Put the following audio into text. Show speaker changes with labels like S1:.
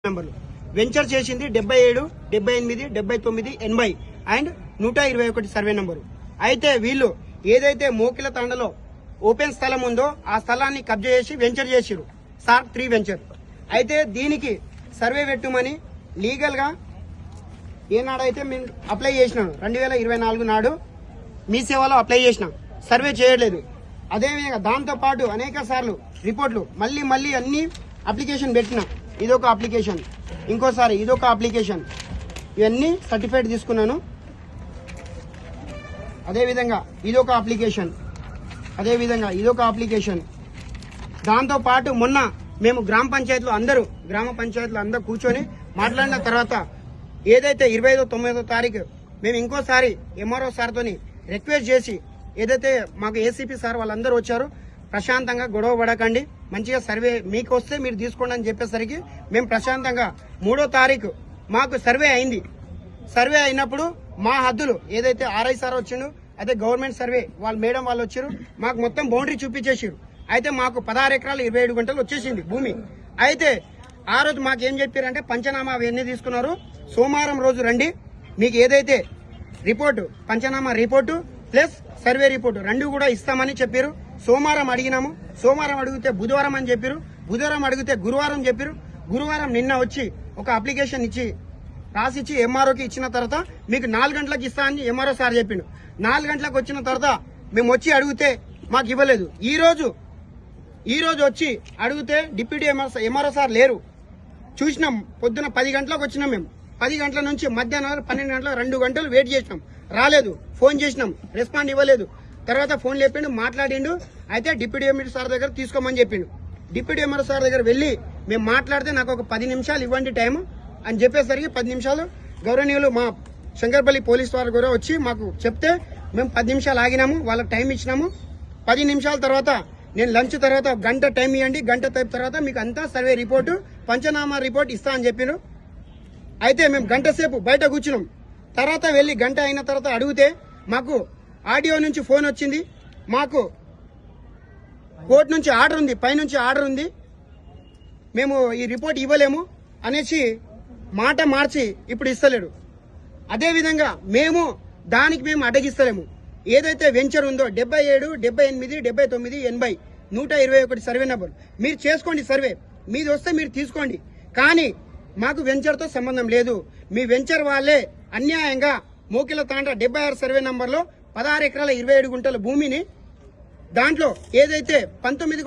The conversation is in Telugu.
S1: నంబర్లు వెంచర్ చేసింది 77, 78, 79, 80 అండ్ 121 సర్వే నంబరు. అయితే వీళ్ళు ఏదైతే మోకిల తండలో ఓపెన్ స్థలం ఉందో ఆ స్థలాన్ని కబ్జా చేసి వెంచర్ చేసిరు సార్ 3 వెంచర్. అయితే దీనికి సర్వే పెట్టుమని లీగల్ గా ఏనాడైతే మేము అప్లై చేసినాం 2024 నాడు మీ సేవలో అప్లై చేసినాం, సర్వే చేయలేదు. అదేవిధంగా దాంతో పాటు అనేక సార్లు రిపోర్ట్లు మళ్ళీ అన్ని అప్లికేషన్ పెట్టినా, ఇదొక అప్లికేషన్, ఇంకోసారి ఇదొక అప్లికేషన్, ఇవన్నీ సర్టిఫికేట్ తీసుకున్నాను. అదేవిధంగా ఇదొక అప్లికేషన్, ఇదొక అప్లికేషన్. దాంతో పాటు మొన్న మేము గ్రామ పంచాయతీలో అందరూ కూర్చొని మాట్లాడిన తర్వాత ఏదైతే 25/9 తారీఖు మేము ఇంకోసారి ఎంఆర్ఓ సార్తో రిక్వెస్ట్ చేసి ఏదైతే మాకు ఏసీపీ సార్ వాళ్ళందరూ వచ్చారు, ప్రశాంతంగా గొడవ పడకండి, మంచిగా సర్వే మీకు వస్తే మీరు తీసుకోండి అని చెప్పేసరికి మేము ప్రశాంతంగా 3వ తారీఖు మాకు సర్వే అయింది. సర్వే అయినప్పుడు మా హద్దులు ఏదైతే ఆర్ఐ సార్ వచ్చిండు, అదే గవర్నమెంట్ సర్వే వాళ్ళు మేడం వాళ్ళు వచ్చారు, మాకు మొత్తం బౌండరీ చూపించేసారు. అయితే మాకు 16 ఎకరాలు 27 గుంటలు వచ్చేసింది భూమి. అయితే ఆ రోజు మాకు ఏం చెప్పారంటే పంచనామా అవన్నీ తీసుకున్నారు, సోమవారం రోజు రండి, మీకు ఏదైతే రిపోర్టు పంచనామా రిపోర్టు ప్లస్ సర్వే రిపోర్టు 2 కూడా ఇస్తామని చెప్పారు. సోమవారం అడిగినాము, సోమవారం అడిగితే బుధవారం అని చెప్పారు, బుధవారం అడిగితే గురువారం చెప్పారు. గురువారం నిన్న వచ్చి ఒక అప్లికేషన్ ఇచ్చి రాసిచ్చి ఎంఆర్ఓకి ఇచ్చిన తర్వాత మీకు 4 గంటలకు ఇస్తా అని ఎంఆర్ఓ సార్ చెప్పిండు. 4 గంటలకు వచ్చిన తర్వాత మేము వచ్చి అడిగితే మాకు ఇవ్వలేదు. ఈ రోజు వచ్చి అడిగితే డిప్యూటీ ఎంఆర్ఓ సార్ లేరు. చూసినాం, పొద్దున 10 గంటలకు వచ్చినాం. మేము 10 గంటల నుంచి మధ్యాహ్నం 12 గంటలకు 2 గంటలు వెయిట్ చేసినాం, రాలేదు. ఫోన్ చేసినాం, రెస్పాండ్ ఇవ్వలేదు. తర్వాత ఫోన్ లేపిండు, మాట్లాడిండు. అయితే డిప్యూటీ ఎంఆర్ఓ సార్ దగ్గర తీసుకోమని చెప్పిండు. డిప్యూటీ ఎంఆర్ఓ సార్ దగ్గర వెళ్ళి మేము మాట్లాడితే నాకు ఒక 10 నిమిషాలు ఇవ్వండి టైం అని చెప్పేసరికి 10 నిమిషాలు గౌరవనీయులు మా శంకర్పల్లి పోలీస్ వారు కూడా వచ్చి మాకు చెప్తే మేము 10 నిమిషాలు ఆగినాము, వాళ్ళకి టైం ఇచ్చినాము. 10 నిమిషాల తర్వాత నేను లంచ్ తర్వాత గంట టైం ఇవ్వండి, గంట తర్వాత మీకు అంతా సర్వే రిపోర్టు పంచనామా రిపోర్ట్ ఇస్తా అని చెప్పిను. అయితే మేము గంట సేపు బయట కూర్చున్నాం. తర్వాత వెళ్ళి గంట అయిన తర్వాత అడిగితే మాకు ఆడియో నుంచి ఫోన్ వచ్చింది, మాకు కోర్టు నుంచి ఆర్డర్ ఉంది, పైనుంచి ఆర్డర్ ఉంది, మేము ఈ రిపోర్ట్ ఇవ్వలేము అనేసి మాట మార్చి ఇప్పుడు ఇస్తలేడు. అదేవిధంగా మేము అడ్డగిస్తలేము. ఏదైతే వెంచర్ ఉందో 77, 78, 79, 80, 121 సర్వే నెంబర్ మీరు చేసుకోండి, సర్వే మీది వస్తే మీరు తీసుకోండి, కానీ మాకు వెంచర్తో సంబంధం లేదు. మీ వెంచర్ వాళ్ళే అన్యాయంగా మోకిల తాండ్ర 76 సర్వే నంబర్లో 16 ఎకరాల 27 గుంటల భూమిని దాంట్లో ఏదైతే 19